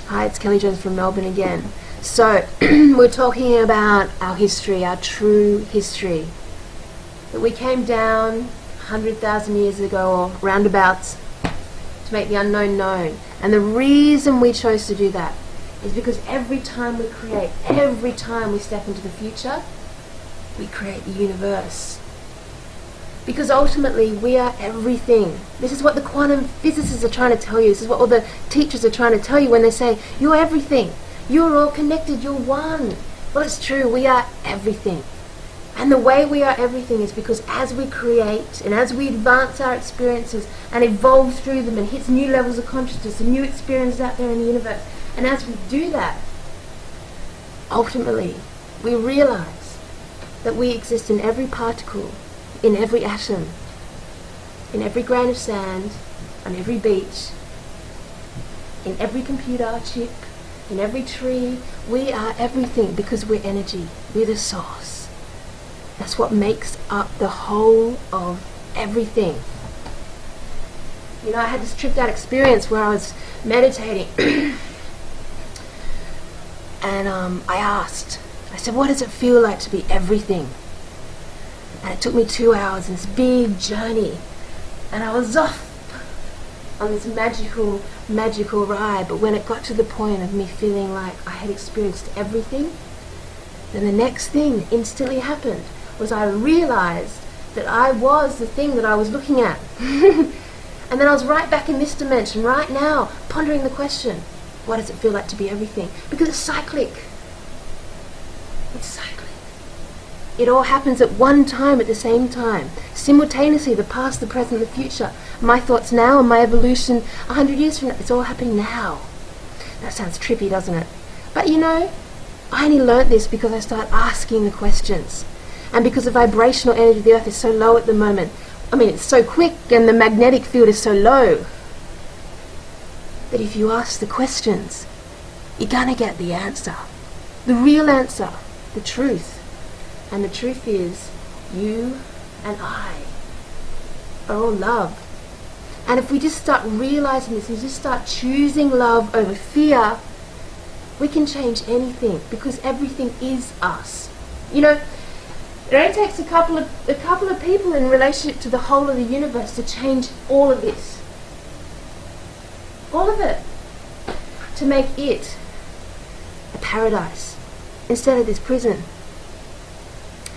Hi, it's Kelly Jones from Melbourne again. So, we're talking about our history, our true history. That we came down 100,000 years ago, or roundabouts, to make the unknown known. And the reason we chose to do that is because every time we create, every time we step into the future, we create the universe. Because ultimately, we are everything. This is what the quantum physicists are trying to tell you. This is what all the teachers are trying to tell you when they say, you're everything. You're all connected. You're one. Well, it's true. We are everything. And the way we are everything is because as we create and as we advance our experiences and evolve through them and hit new levels of consciousness and new experiences out there in the universe, and as we do that, ultimately, we realize that we exist in every particle, in every atom, in every grain of sand, on every beach, in every computer chip, in every tree. We are everything because we're energy. We're the source. That's what makes up the whole of everything. You know, I had this tripped out experience where I was meditating and I said, what does it feel like to be everything? And it took me 2 hours in this big journey. And I was off on this magical ride. But when it got to the point of me feeling like I had experienced everything, then the next thing instantly happened was I realized that I was the thing that I was looking at. And then I was right back in this dimension, right now, pondering the question, what does it feel like to be everything? Because it's cyclic. It's cyclic. It all happens at one time, at the same time. Simultaneously, the past, the present, the future. My thoughts now and my evolution 100 years from now. It's all happening now. That sounds trippy, doesn't it? But you know, I only learnt this because I started asking the questions. And because the vibrational energy of the earth is so low at the moment. I mean, it's so quick and the magnetic field is so low that if you ask the questions, you're gonna get the answer. The real answer. The truth. And the truth is, you and I are all love. And if we just start realizing this and just start choosing love over fear, we can change anything because everything is us. You know, it only takes a couple of people in relationship to the whole of the universe to change all of this. All of it. To make it a paradise instead of this prison.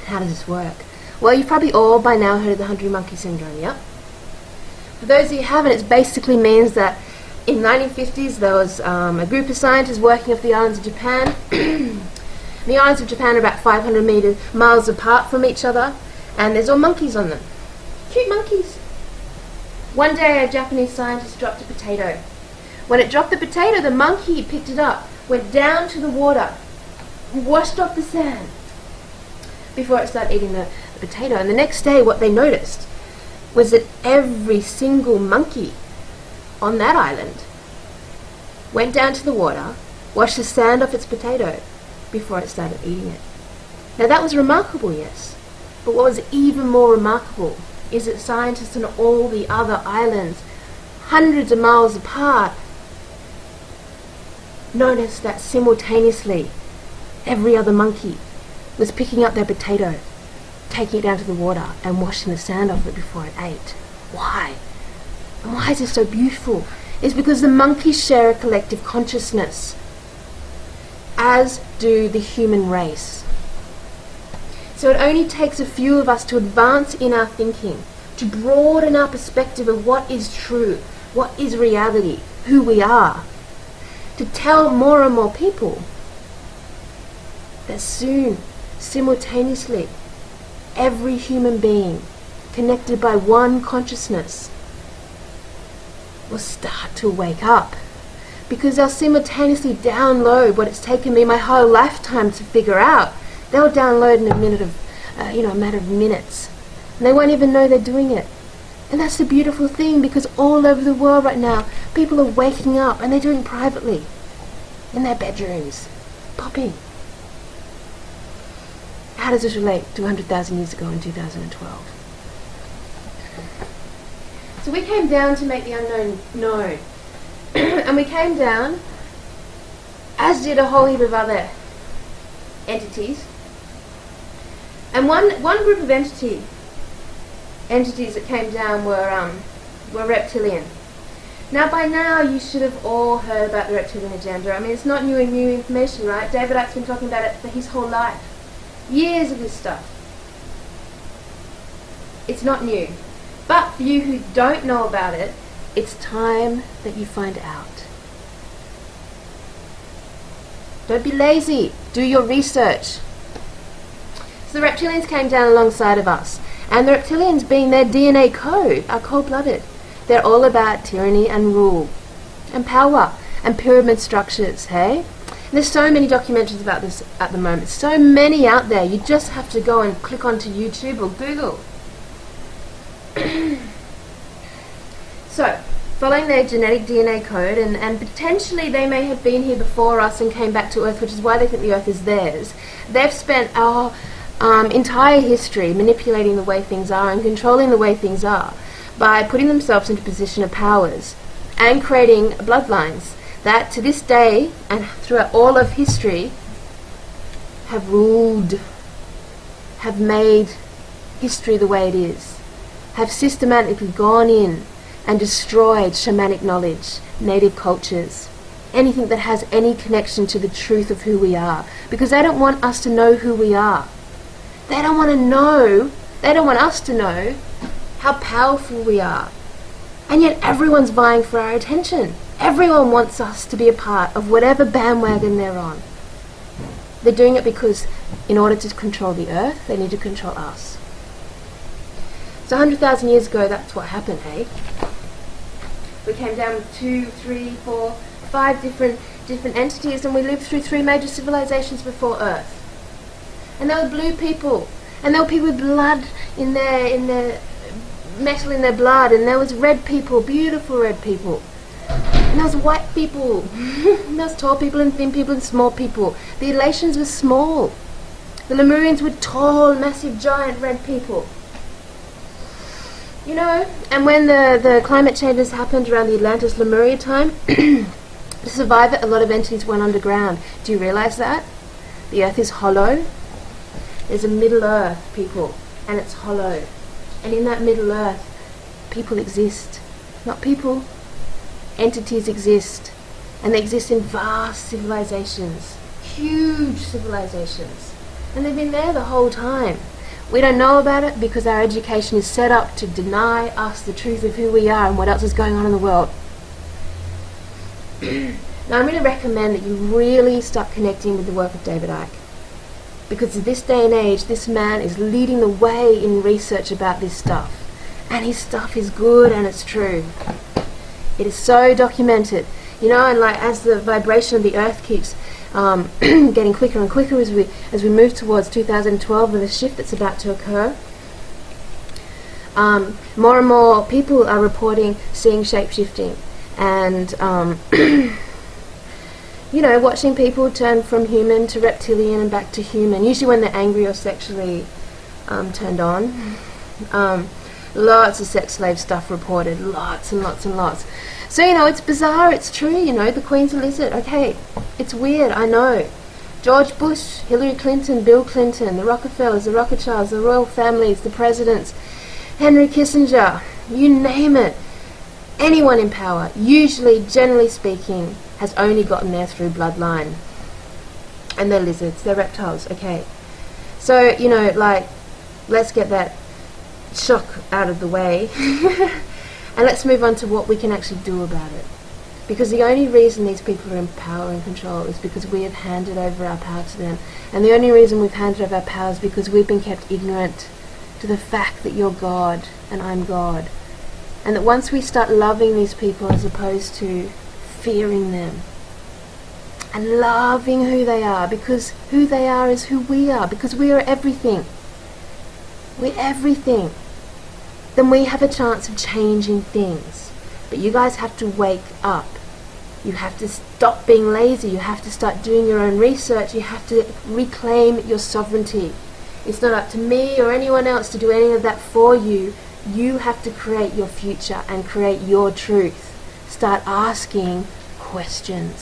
How does this work? Well, you've probably all by now heard of the 100 Monkey Syndrome, yep? For those of you who haven't, it basically means that in the 1950s there was a group of scientists working off the islands of Japan. The islands of Japan are about 500 miles apart from each other, and there's all monkeys on them. Cute monkeys. One day a Japanese scientist dropped a potato. When it dropped the potato, the monkey picked it up, went down to the water, washed off the sand, before it started eating the potato. And the next day what they noticed was that every single monkey on that island went down to the water, washed the sand off its potato before it started eating it. Now that was remarkable, yes, but what was even more remarkable is that scientists on all the other islands, hundreds of miles apart, noticed that simultaneously every other monkey was picking up their potato, taking it down to the water and washing the sand off it before it ate. Why? And why is this so beautiful? It's because the monkeys share a collective consciousness, as do the human race. So it only takes a few of us to advance in our thinking, to broaden our perspective of what is true, what is reality, who we are, to tell more and more people that soon, simultaneously, every human being connected by one consciousness will start to wake up, because they'll simultaneously download what it's taken me my whole lifetime to figure out. They'll download in a matter of minutes, and they won't even know they're doing it. And that's the beautiful thing, because all over the world right now, people are waking up, and they're doing it privately, in their bedrooms, popping. How does this relate to 100,000 years ago in 2012? So we came down to make the unknown known. And we came down as did a whole heap of other entities. And one group of entities that came down were reptilian. Now by now you should have all heard about the reptilian agenda. I mean, it's not new information, right? David Icke's been talking about it for his whole life. Years of this stuff. It's not new. But for you who don't know about it, it's time that you find out. Don't be lazy. Do your research. So the reptilians came down alongside of us. And the reptilians, being their DNA code, are cold-blooded. They're all about tyranny and rule. And power. And pyramid structures, hey? And there's so many documentaries about this at the moment. So many out there. You just have to go and click onto YouTube or Google. So, following their genetic DNA code, and potentially they may have been here before us and came back to Earth, which is why they think the Earth is theirs. They've spent our entire history manipulating the way things are and controlling the way things are by putting themselves into a position of powers and creating bloodlines that to this day and throughout all of history have ruled, have made history the way it is, have systematically gone in and destroyed shamanic knowledge, native cultures, anything that has any connection to the truth of who we are, because they don't want us to know who we are. They don't want to know, they don't want us to know how powerful we are. And yet everyone's vying for our attention. Everyone wants us to be a part of whatever bandwagon they're on. They're doing it because in order to control the Earth, they need to control us. So 100,000 years ago, that's what happened, hey? We came down with 2, 3, 4, 5 different entities, and we lived through 3 major civilizations before Earth. And there were blue people, and there were people with blood in their metal in their blood, and there was red people, beautiful red people. And there was white people, and there was tall people and thin people and small people. The Elatians were small. The Lemurians were tall, massive, giant red people. You know, and when the climate changes happened around the Atlantis Lemuria time, to survive it, a lot of entities went underground. Do you realize that? The Earth is hollow. There's a Middle Earth, people, and it's hollow. And in that Middle Earth, people exist. Not people. Entities exist. And they exist in vast civilizations. Huge civilizations. And they've been there the whole time. We don't know about it because our education is set up to deny us the truth of who we are and what else is going on in the world. Now I'm going to recommend that you really start connecting with the work of David Icke. Because in this day and age, this man is leading the way in research about this stuff. And his stuff is good and it's true. It is so documented. You know, and like as the vibration of the Earth keeps getting quicker and quicker as we move towards 2012 with the shift that's about to occur, more and more people are reporting seeing shape-shifting and you know, watching people turn from human to reptilian and back to human, usually when they're angry or sexually turned on. Lots of sex slave stuff reported, lots and lots and lots. So, you know, it's bizarre, it's true, you know, the Queen's a lizard, okay, it's weird, I know. George Bush, Hillary Clinton, Bill Clinton, the Rockefellers, the Rothschilds, the royal families, the presidents, Henry Kissinger, you name it. Anyone in power, usually, generally speaking, has only gotten there through bloodline. And they're lizards, they're reptiles, okay. So, you know, like, let's get that shock out of the way. And let's move on to what we can actually do about it. Because the only reason these people are in power and control is because we have handed over our power to them. And the only reason we've handed over our power is because we've been kept ignorant to the fact that you're God and I'm God. And that once we start loving these people as opposed to fearing them, and loving who they are, because who they are is who we are, because we are everything. We're everything. Then we have a chance of changing things. But you guys have to wake up. You have to stop being lazy. You have to start doing your own research. You have to reclaim your sovereignty. It's not up to me or anyone else to do any of that for you. You have to create your future and create your truth. Start asking questions.